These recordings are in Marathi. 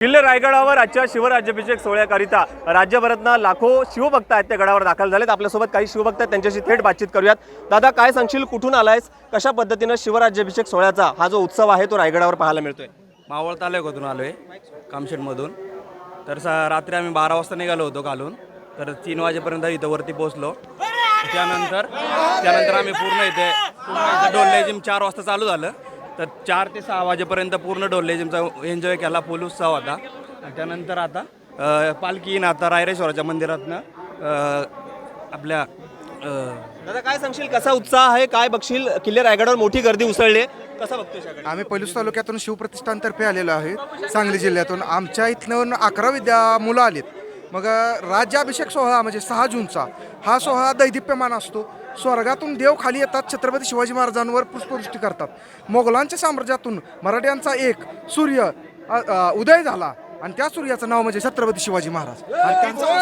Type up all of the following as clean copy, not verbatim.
किल्ले रायगडावर आजच्या शिवराज्याभिषेक सोहळ्याकरिता राज्यभरातनं लाखो शिवभक्त आहेत ते गडावर दाखल झालेत। आपल्यासोबत काही शिवभक्त आहेत, त्यांच्याशी थेट बातचीत करूयात। दादा, काय सांगशील, कुठून आलायस, कशा पद्धतीनं शिवराज्याभिषेक सोहळ्याचा हा जो उत्सव आहे तो रायगडावर पाहायला मिळतोय? मावळ तालुक्यातून आलोय, कामशेटमधून। तर रात्री आम्ही 12 वाजता निघालो होतो घालून, तर 3 वाजेपर्यंत इथं वरती पोहोचलो। त्यानंतर आम्ही पूर्ण इथे ढोल लेझिम 4 वाजता चालू झालं, तर 4 ते 6 वाजेपर्यंत पूर्ण ढोल लेझिमचा एन्जॉय केला, फुल उत्सव होता। त्यानंतर आता पालखी येईन आता रायरेश्वराच्या मंदिरातनं आपल्या दादा, काय सांगशील, कसा उत्साह आहे, काय बघशील? किल्ले रायगडावर मोठी गर्दी उसळली, कसं बघतोय सगळं? आम्ही पलूस तालुक्यातून शिवप्रतिष्ठानतर्फे आलेलो आहे, सांगली जिल्ह्यातून। आमच्या इथनं 11 मुलं आलीत। मग राज्याभिषेक सोहळा म्हणजे 6 जूनचा हा सोहळा दैदिप्यमान असतो। स्वर्गातून देव खाली येतात, छत्रपती शिवाजी महाराजांवर पुष्पवृष्टी करतात। मोगलांच्या साम्राज्यातून मराठ्यांचा एक सूर्य उदय झाला आणि त्या सूर्याचं नाव म्हणजे छत्रपती शिवाजी महाराज।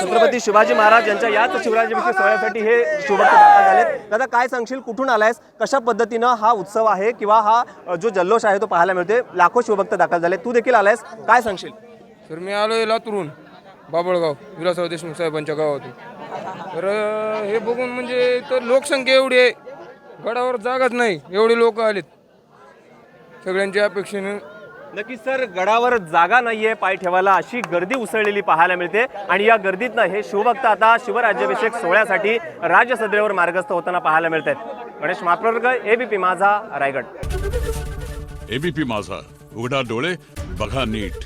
छत्रपती शिवाजी महाराज यांच्या याच शिवराज्याभिषेक सोहळ्यासाठी हे शिवभक्त दाखल झालेत। दादा, काय सांगशील, कुठून आलायस, कशा पद्धतीनं हा उत्सव आहे किंवा हा जो जल्लोष आहे तो पाहायला मिळतोय? लाखो शिवभक्त दाखल झाले, तू देखील आलायस, काय सांगशील? तर मी आलोय लातूरून, बाबळगाव, विलासराव देशमुख साहेबांच्या गावातून। तर हे बघून म्हणजे तर लोकसंख्या एवढी आहे, गडावर जागाच नाही, एवढे लोक आलेत सगळ्यांच्या अपेक्षेने। नक्कीच सर, गडावर जागा नाहीये पाय ठेवायला, अशी गर्दी उसळलेली पाहायला मिळते। आणि या गर्दीतनं हे शिवभक्त आता शिवराज्याभिषेक सोहळ्यासाठी राजसदरेवर मार्गस्थ होताना पाहायला मिळत आहेत। गणेश मापरकर, एबीपी माझा, रायगड। एबीपी माझा, उघडा डोळे बघा नीट।